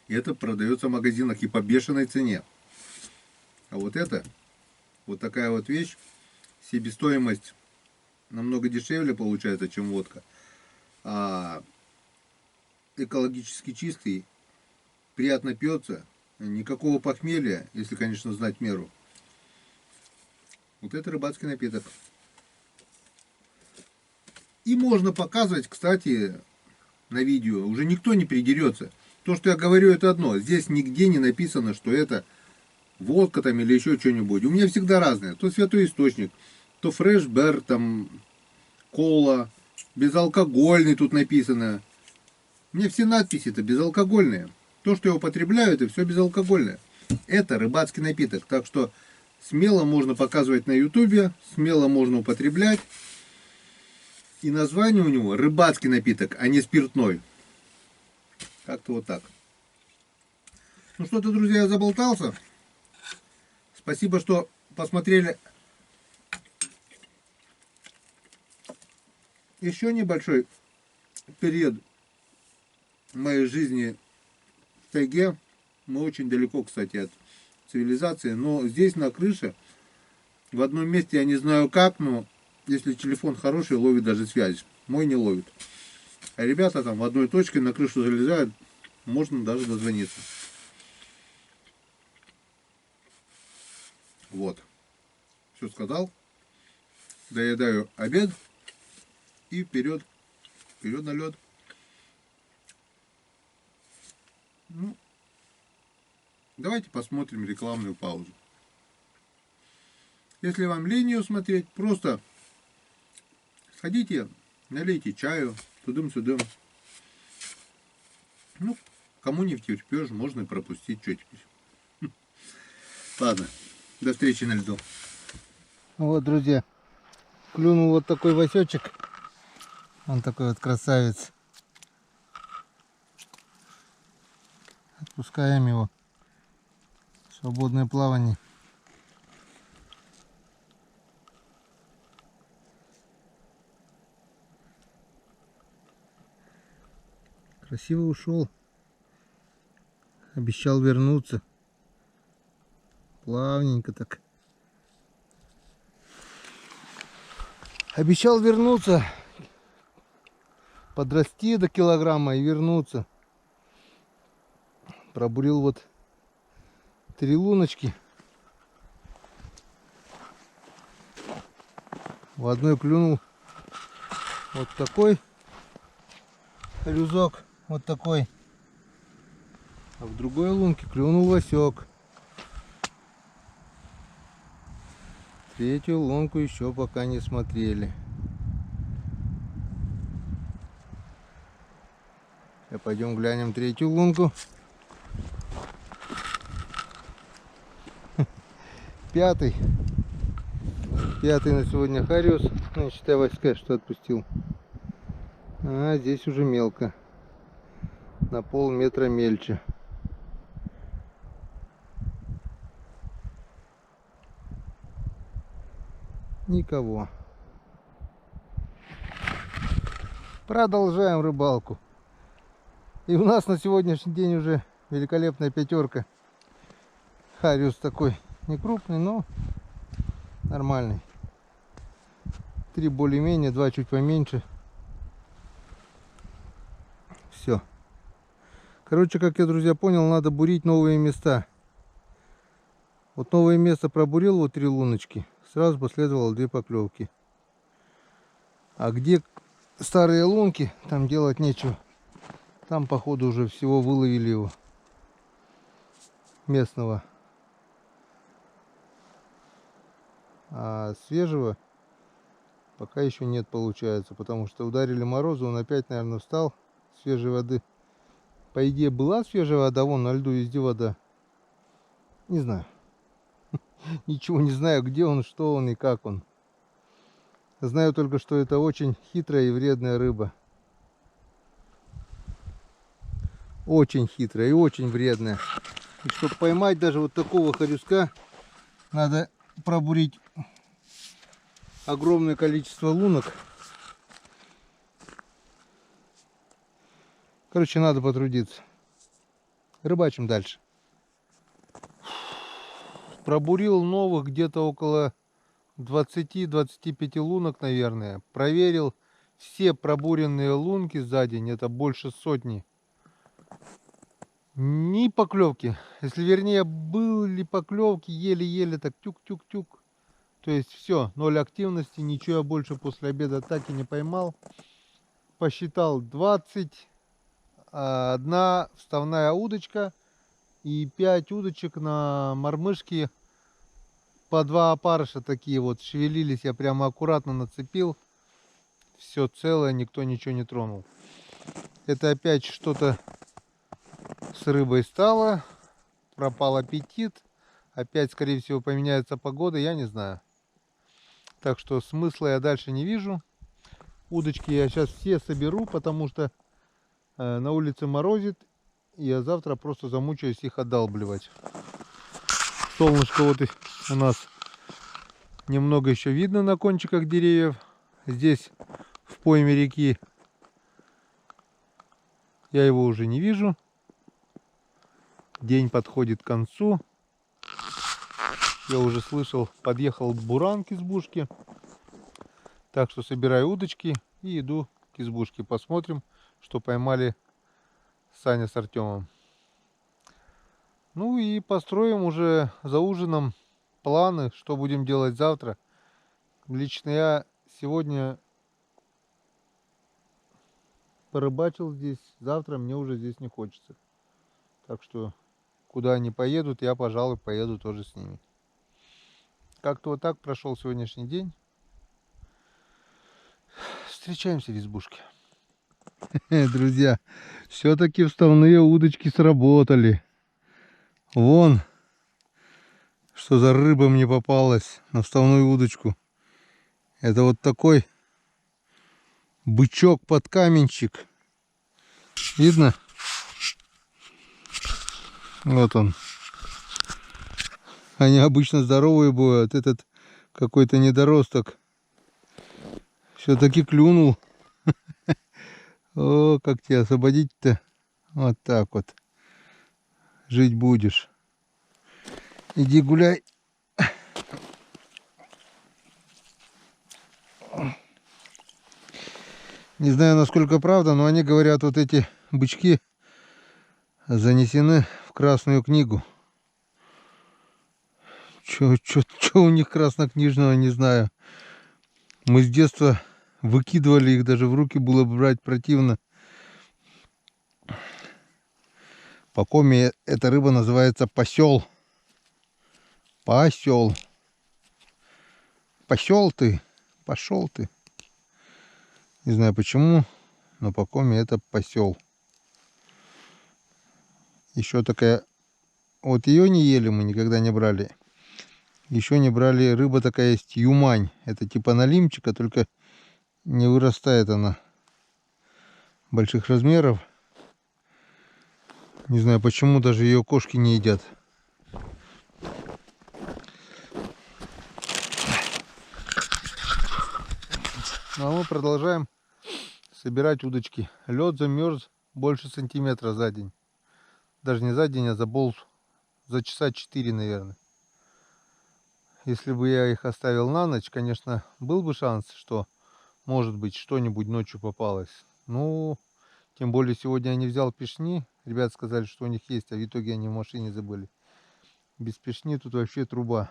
И это продается в магазинах и по бешеной цене. А вот это, вот такая вот вещь, себестоимость намного дешевле получается, чем водка. А экологически чистый, приятно пьется, никакого похмелья, если, конечно, знать меру. Вот это рыбацкий напиток. И можно показывать, кстати, на видео. Уже никто не придерется. То, что я говорю, это одно. Здесь нигде не написано, что это водка там или еще что-нибудь. У меня всегда разное. То святой источник, то фреш-бер, там, кола, безалкогольный тут написано. У меня все надписи-то безалкогольные. То, что я употребляю, это все безалкогольное. Это рыбацкий напиток. Так что смело можно показывать на ютубе, смело можно употреблять. И название у него рыбацкий напиток, а не спиртной. Как-то вот так. Ну что-то, друзья, я заболтался. Спасибо, что посмотрели. Еще небольшой период в моей жизни в тайге. Мы очень далеко, кстати, от цивилизации. Но здесь на крыше, в одном месте, я не знаю как, но если телефон хороший, ловит даже связь. Мой не ловит. А ребята там в одной точке на крышу залезают, можно даже дозвониться. Вот. Все сказал. Доедаю обед. И вперед. Вперед на лед. Ну, давайте посмотрим рекламную паузу. Если вам лень ее смотреть, просто сходите, налейте чаю, тудым-сюдым. Ну, кому не втерпешь, можно и пропустить, что теперь. Ладно, до встречи на льду. Вот, друзья, клюнул вот такой васечек. Он такой вот красавец. Отпускаем его. Свободное плавание. Красиво ушел. Обещал вернуться. Плавненько так. Обещал вернуться. Подрасти до килограмма и вернуться. Пробурил вот 3 луночки. В одной клюнул вот такой рюзок. Вот такой. А в другой лунке клюнул васек. Третью лунку еще пока не смотрели. Сейчас пойдем глянем третью лунку. Пятый на сегодня хариус. Ну, считай, Васька, что отпустил. А здесь уже мелко. На полметра мельче. Никого. Продолжаем рыбалку. И у нас на сегодняшний день уже великолепная пятерка. Хариус такой не крупный, но нормальный. 3 более-менее, 2 чуть поменьше. Все. Короче, как я, друзья, понял, надо бурить новые места. Вот новое место пробурил, вот 3 луночки. Сразу последовало 2 поклевки. А где старые лунки, там делать нечего. Там, походу, уже всего выловили его. Местного. А свежего пока еще нет, получается. Потому что ударили морозы, он опять, наверное, встал. Свежей воды. По идее, была свежая вода, вон на льду везде вода. Не знаю. Ничего не знаю, где он, что он и как он. Знаю только, что это очень хитрая и вредная рыба. Очень хитрая и очень вредная. И чтобы поймать даже вот такого хорюска, надо пробурить огромное количество лунок. Короче, надо потрудиться. Рыбачим дальше. Пробурил новых где-то около 20-25 лунок, наверное. Проверил все пробуренные лунки за день. Это больше сотни. Ни поклевки. Если вернее были поклевки, еле-еле так тюк-тюк-тюк. То есть все, 0 активности. Ничего я больше после обеда так и не поймал. Посчитал 20. Одна вставная удочка и 5 удочек на мормышке. По 2 опарыша такие вот шевелились. Я прямо аккуратно нацепил. Все целое, никто ничего не тронул. Это опять что-то с рыбой стало. Пропал аппетит. Опять, скорее всего, поменяется погода. Я не знаю. Так что смысла я дальше не вижу. Удочки я сейчас все соберу, потому что на улице морозит. И я завтра просто замучаюсь их отдалбливать. Солнышко вот у нас немного еще видно на кончиках деревьев. Здесь в пойме реки Я его уже не вижу. День подходит к концу. Я уже слышал, подъехал буран к избушке. Так что собираю удочки и иду к избушке. Посмотрим, что поймали Саня с Артемом. Ну и построим уже за ужином планы, что будем делать завтра. Лично я сегодня порыбачил здесь. Завтра мне уже здесь не хочется. Так что куда они поедут, я, пожалуй, поеду тоже с ними. Как-то вот так прошел сегодняшний день. Встречаемся в избушке. Друзья, все-таки вставные удочки сработали. Вон, что за рыба мне попалась на вставную удочку. Это вот такой бычок-подкаменщик. Видно? Вот он. Они обычно здоровые бывают. Этот какой-то недоросток все-таки клюнул. О, как тебя освободить-то? Вот так вот. Жить будешь. Иди гуляй. Не знаю, насколько правда, но они говорят, вот эти бычки занесены в Красную книгу. Чё у них краснокнижного, не знаю. Мы с детства выкидывали их, даже в руки было брать противно. По коме эта рыба называется посел. Посел. Посел ты. Пошел ты. Не знаю почему, но по коме это посел. Еще такая... Вот ее не ели, мы никогда не брали. Еще не брали, рыба такая есть, юмань. Это типа налимчика, только не вырастает она больших размеров. Не знаю почему, даже ее кошки не едят. Ну а мы продолжаем собирать удочки. Лед замерз больше сантиметра за день. Даже не за день, а за часа 4, наверное. Если бы я их оставил на ночь, конечно, был бы шанс, что, может быть, что-нибудь ночью попалось. Ну, тем более сегодня я не взял пешни. Ребята сказали, что у них есть, а в итоге они в машине забыли. Без пешни тут вообще труба.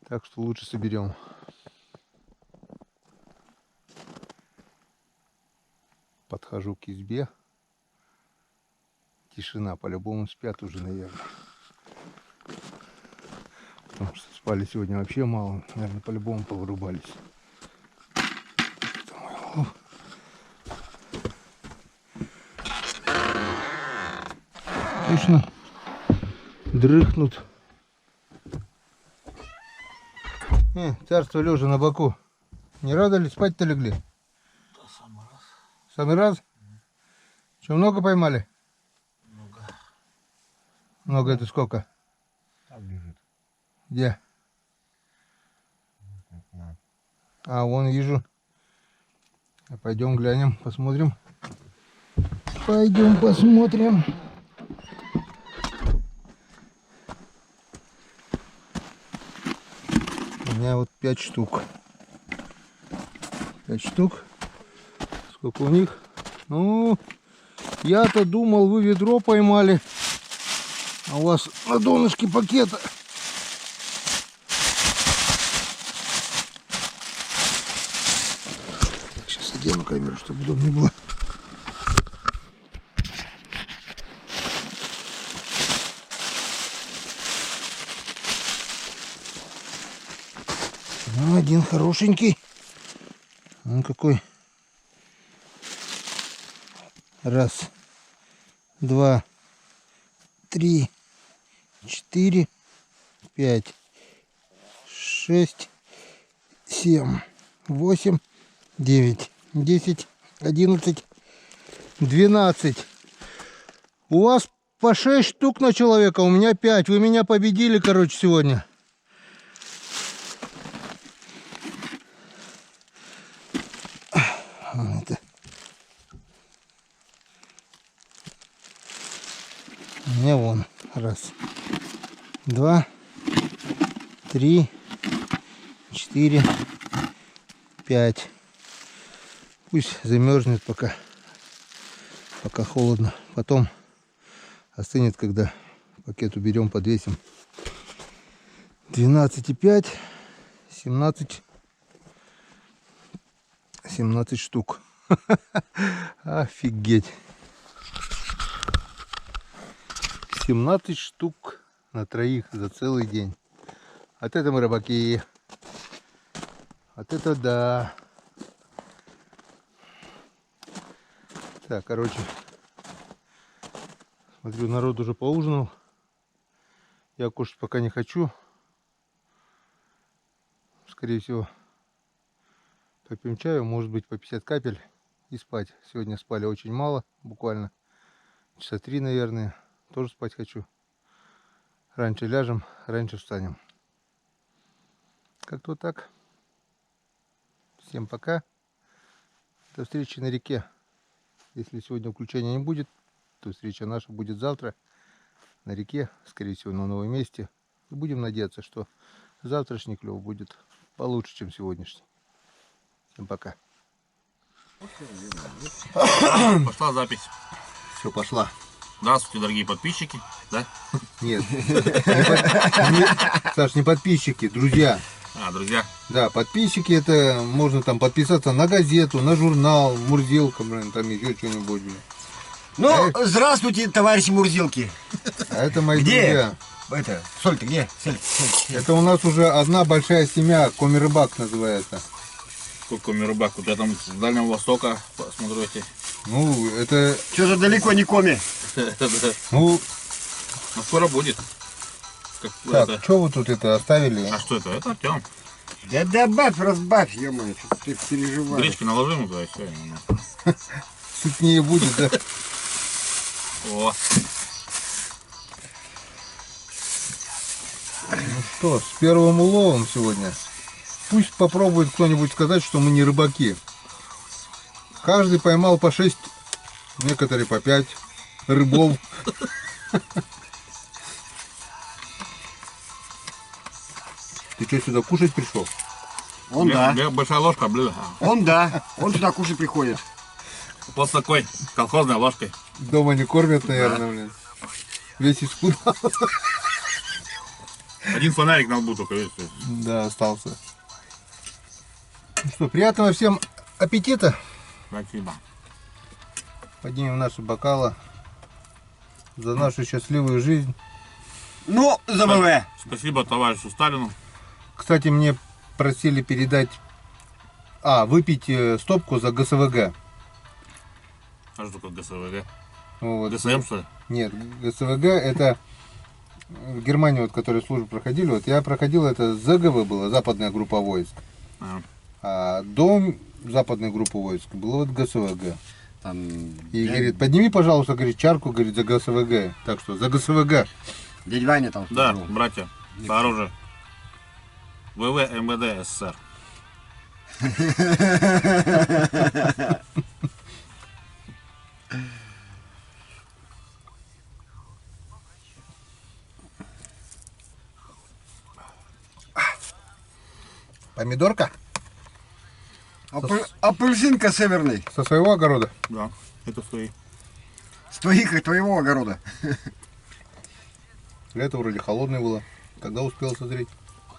Так что лучше соберем. Подхожу к избе. Тишина, по-любому спят уже, наверное. Потому что спали сегодня вообще мало. Наверное, по-любому повырубались. Точно дрыхнут. Царство лежа на боку. Не рады ли? Спать-то легли? Да, самый раз. Самый раз? Что, много поймали? Много. Много это сколько? Там лежит. Где? А, вон вижу. Пойдем глянем, посмотрим. Пойдем посмотрим. У меня вот 5 штук. 5 штук. Сколько у них? Ну, я-то думал, вы ведро поймали. А у вас на донышке пакета. Сейчас одену камеру, чтобы удобнее было. Ну, один хорошенький. Он какой. Раз, два, три, 4, 5, 6, 7, 8, 9, 10, 11, 12. У вас по 6 штук на человека, у меня 5. Вы меня победили, короче, сегодня. Это. У меня вон. Раз. 2. 3. 4. 5. Пусть замерзнет пока. Пока холодно. Потом остынет, когда пакет уберем, подвесим. 12,5. 17 штук. Офигеть. 17 штук на троих за целый день. Вот это мы рыбаки. Вот это да. Так, короче. Смотрю, народ уже поужинал. Я кушать пока не хочу. Скорее всего, попьем чаю, может быть, по 50 капель и спать. Сегодня спали очень мало, буквально часа 3, наверное. Тоже спать хочу. Раньше ляжем, раньше встанем. Как-то вот так. Всем пока. До встречи на реке. Если сегодня включения не будет, то встреча наша будет завтра на реке, скорее всего, на новом месте. И будем надеяться, что завтрашний клев будет получше, чем сегодняшний. Всем пока. Пошла запись. Все, пошла. Здравствуйте, дорогие подписчики. Да? Нет. Саш, не подписчики, друзья. Друзья. Да, подписчики, это можно там подписаться на газету, на журнал, Мурзилка, блин, там еще что-нибудь. Ну, здравствуйте, товарищи Мурзилки. А это мои Где? друзья. Это, соль-то где? Соль. Это у нас уже одна большая семья, Коми-рыбак называется. Сколько рыбак? Вот я там с Дальнего Востока, смотрите. Ну, это, Что-то далеко не коми. ну, Ну, скоро будет. Как так, это? что вы тут это оставили? А что это? Это Артем. Да добавь, разбавь, ё-моё, что ты переживаешь. Гречки наложим туда и все. Сытнее будет, да? О, Ну что, с первым уловом сегодня. Пусть попробует кто-нибудь сказать, что мы не рыбаки. Каждый поймал по 6, некоторые по 5 рыбов. Ты что, сюда кушать пришел? Он да. большая ложка блюда. Он да. Он сюда кушать приходит. Вот с такой колхозной ложкой. Дома не кормят, наверное, блин. Весь исхудал. Один фонарик на лбу только есть. Да, остался. Ну что, приятного всем аппетита. Спасибо. Поднимем наши бокалы за нашу счастливую жизнь. Ну, ЗВВ. Спасибо товарищу Сталину. Кстати, мне просили передать, выпить стопку за ГСВГ. А что такое ГСВГ? Вот. ГСМ, что ли? Нет, ГСВГ это в Германии, вот, которые службу проходили, вот я проходил, это ЗГВ было, западная группа войск. А. А до западной группы войск было вот ГСВГ. Там, И говорит, подними, пожалуйста, говорит, чарку, говорит, за ГСВГ. Так что, за ГСВГ. дядя Ваня там Да, служил. братья, по оружию. ВВ МВД СССР. Помидорка Апельсинка северный. со своего огорода. Да, это свои. С твоего огорода. Лето вроде холодное было. Когда успел созреть?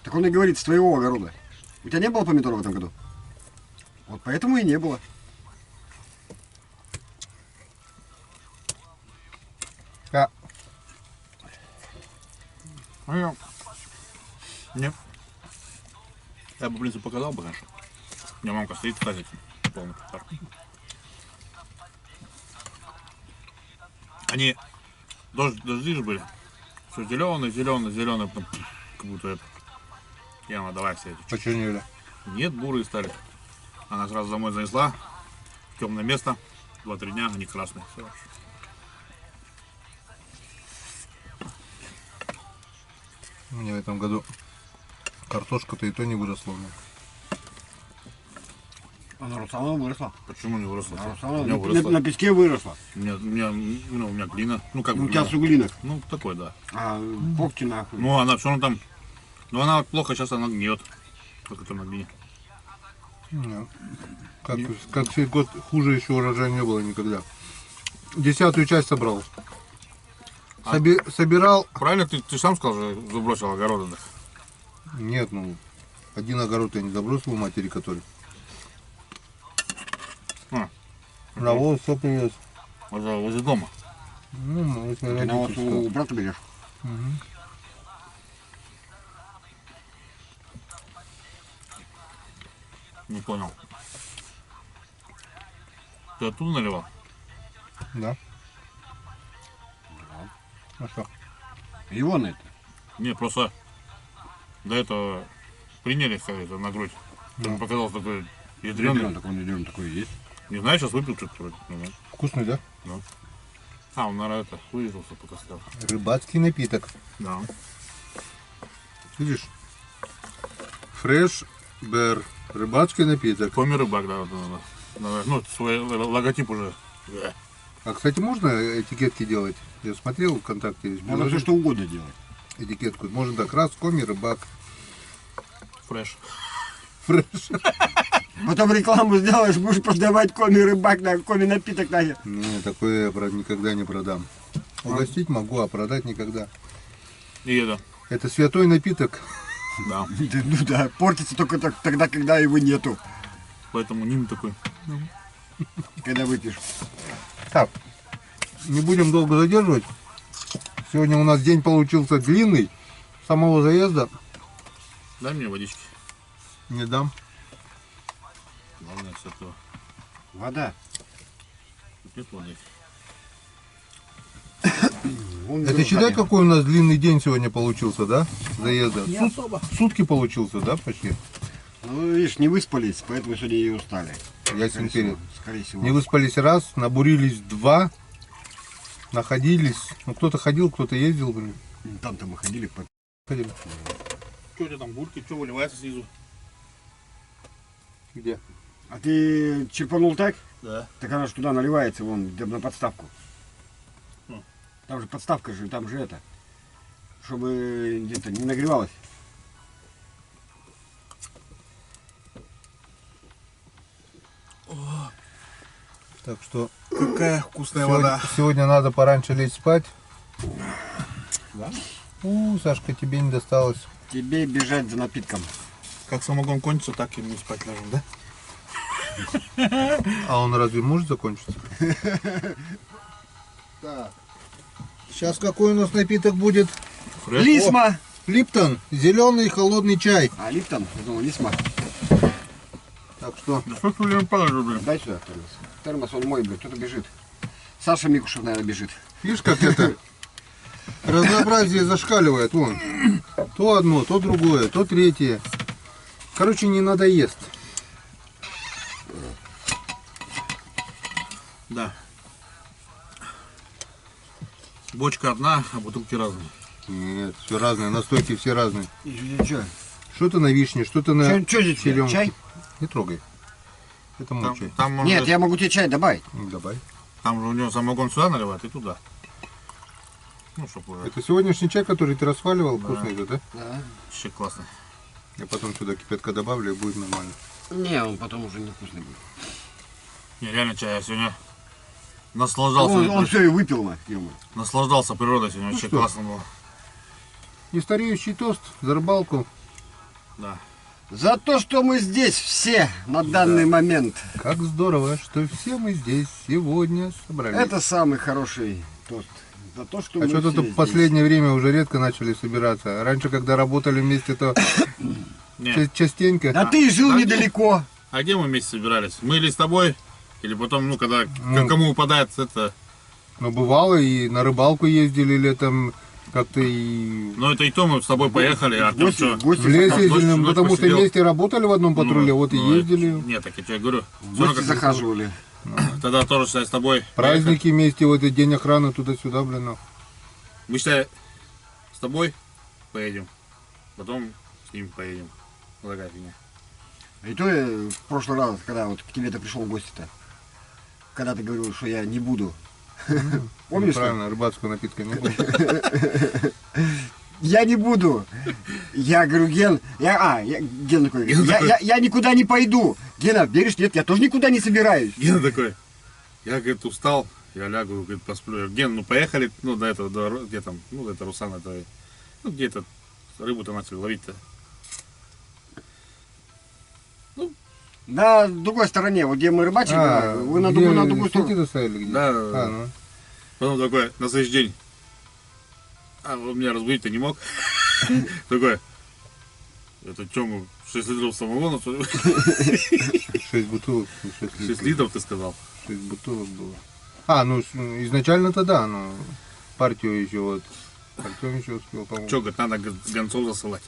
Так он и говорит, с твоего огорода. У тебя не было помидоров в этом году? Вот поэтому и не было. А, Нет. Я бы, в принципе, показал бы, конечно. У меня мамка стоит, кстати, полный кустар. Они, дожди же были. Все зеленый, потом как будто это. Яна, давай все эти. почернели. Нет, бурые стали. Она сразу домой занесла. В темное место. 2-3 дня, они красные. Всё. У меня в этом году картошка-то и то не выросла. Она Русалова выросла. Почему не выросла? Русалова У меня на выросла. песке выросла. У меня глина. Ну как У бы. тебя глина. суглинок. Ну такой, да. А когти нахуй. Ну она все равно там. Ну она вот плохо сейчас она гниет. Только то на глине. Как сей год хуже еще урожая не было никогда. 10-ю часть собрал. Собирал. Правильно ты сам сказал, что забросил огороды. Да? Нет, ну один огород я не забросил у матери, который. А. Навоз все привез. Возле дома. Ну, возле Ты навоз родительского. у брата берешь? Не понял. Ты оттуда наливал? Да. Ну что? Его на это. Не, просто до этого приняли, сказать, на грудь. Да. Он показался такой Ядрёный ядреный. такой, ядрёный такой есть. Не знаю, сейчас выпил что-то вроде. Не знаю. Вкусный, да? А, он, наверное, это вывезался, пока стоял. Рыбацкий напиток. Да. Видишь? Фреш Бэр. Рыбацкий напиток. Коми рыбак, да, вот, ну, свой логотип уже. А, кстати, можно этикетки делать? Я смотрел ВКонтакте. Есть Можно все что угодно делать. этикетку. Можно так раз, коми, рыбак. Фреш. Фреш. Потом рекламу сделаешь, будешь продавать коми рыбак, на коми напиток нахер. Не, такое я никогда не продам. Угостить могу, а продать никогда. И это, Это святой напиток. да. Ну да, портится только тогда, когда его нету. Поэтому ним такой. Когда выпьешь. Так, не будем долго задерживать. Сегодня у нас день получился длинный. С самого заезда Дай мне водички. не дам. Главное, с этого. Вода. Тут нет воды. Вон Это был считай, заехал. какой у нас длинный день сегодня получился, да? Заезда. Сутки получился, да, почти? Ну, видишь, не выспались, поэтому сегодня и устали. Ясен перед. Скорее всего. Не выспались раз, набурились два, находились. Ну, кто-то ходил, кто-то ездил, блин. Там-то мы ходили по... Ходили. Что у тебя там бурки, что выливается снизу? Где? А ты черпанул так? Да. Так она же туда наливается, вон, где на подставку. Ну. Там же подставка же, там же это. Чтобы где-то не нагревалось. Так что Какая вкусная сегодня надо пораньше лечь спать. Сашка, тебе не досталось. Тебе бежать за напитком. Как самогон кончится, так и мы спать ляжем, да? А он разве может закончиться? Так. Сейчас какой у нас напиток будет? Фреш. Лисма! Липтон, зеленый холодный чай. А, Липтон? Я думал, Лисма. Так что Да что ты время положил, блин? Дай сюда термос. Термос, он мой, блядь, кто-то бежит. Саша Микушев, наверное, бежит. видишь, как это разнообразие зашкаливает. Вон. То одно, то другое, то третье. Короче, не надоест. Да. Бочка одна, а бутылки разные. Нет, все разное, настойки все разные. Че? Что-то на вишне, что-то на Что здесь? черемухе. Чай? Не трогай. Это мой чай. Там, Нет, может, я могу тебе чай добавить. Добавь. там же у него самогон сюда наливает и туда. Ну, чтоб уже Это сегодняшний чай, который ты расхваливал, вкусный, да? Да. вообще классно. Я потом сюда кипятка добавлю, и будет нормально. Не, он потом уже невкусный будет. Не, реально чай, я сегодня наслаждался, Он все и выпил, мать, ё-моё. наслаждался природой сегодня, вообще что? классно было. Нестареющий тост за рыбалку. Да. За то, что мы здесь все на данный момент. Как здорово, что все мы здесь сегодня собрались. Это самый хороший тост. За то, что А мы что-то все в здесь. последнее время уже редко начали собираться. Раньше, когда работали вместе, то Не. частенько. Да ты жил да недалеко. А где мы вместе собирались? Мы или с тобой, или потом, ну, когда Ну. кому выпадает это. Но бывало и на рыбалку ездили летом, как-то и Ну, это и то мы с тобой поехали, а там что? гости в лес заха- ездили, ночью потому что посидел. вместе работали в одном патруле, вот и Ну, ездили. Нет, так я тебе говорю. в всё равно гости как- захаживали. Тогда тоже, считай, с тобой. Праздники вместе, вот и день охраны туда-сюда, блин. Ну. Мы, считай, с тобой поедем, потом с ним поедем. Вот такая фигня. И то в прошлый раз, когда вот к тебе-то пришел в гости-то, когда ты говорил, что я не буду. Помнишь? что? Правильно, рыбацкого напитка не было. Я не буду. Я говорю, Ген, Ген такой, Ген такой. я никуда не пойду. Гена, веришь, нет, я тоже никуда не собираюсь. Гена такой, я, говорит, устал, я лягу, говорит, посплю. Я говорю, Ген, ну поехали, ну до этого, где там, ну до этого Руслана, это, ну где-то рыбу-то начали ловить-то. На другой стороне, вот где мы рыбачили, вы на другую сторону. Сети доставили где? Да, Ну. потом такой, на следующий день, он меня разбудить-то не мог. Такой, это что, мы 6 литров самогона, что ли? 6 бутылок. 6 литров, ты сказал. 6 бутылок было. Ну изначально-то да, но партию еще вот. Артем еще успел, по-моему. Че, говорит, надо гонцов засылать.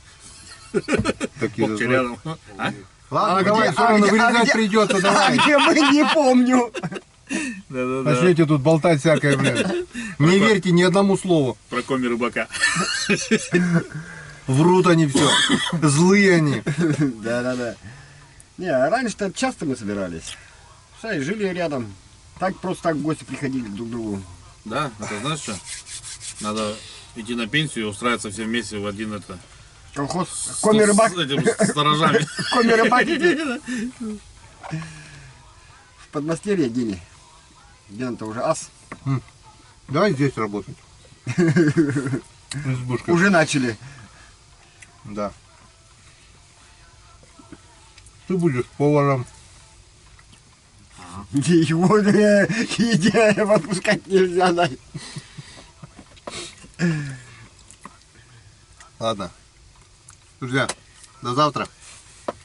Такие Попки зазвать. рядом. А? Ладно, А давай, где- все равно где- вырезать где- придется, А давай. где мы, не помню. Да-да-да. Начнете тут болтать всякое, блин. Не верьте ни одному слову. Про коми рыбака. Врут они все. Злые они. Да. Не, раньше-то часто мы собирались. Все, жили рядом. Так просто так в гости приходили друг к другу. Да, это знаешь что? Надо идти на пенсию и устраиваться все вместе в один это... Колхоз. Коми-рыбак. С этим сторожами. Коми-рыбак. В подмастерье Гене. Ген-то уже ас. Давай здесь работать. Избушка. Уже начали. Да. Ты будешь поваром. Его идея выпускать нельзя. Да. Ладно. Друзья, до завтра.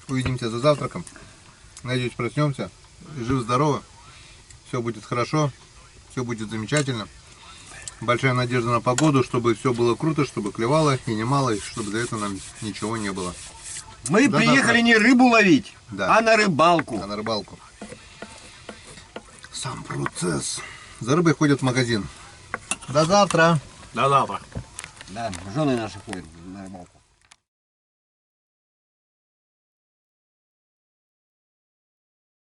Увидимся за завтраком. Надеюсь, проснемся. Жив-здорово. Все будет хорошо. Все будет замечательно. Большая надежда на погоду, чтобы все было круто, чтобы клевало и немало, и чтобы за это нам ничего не было. Мы Да, приехали да. не рыбу ловить, Да. а на рыбалку. А на рыбалку. Сам процесс. За рыбой ходят в магазин. До завтра. Да-да. Да, жены наши ходят на рыбалку.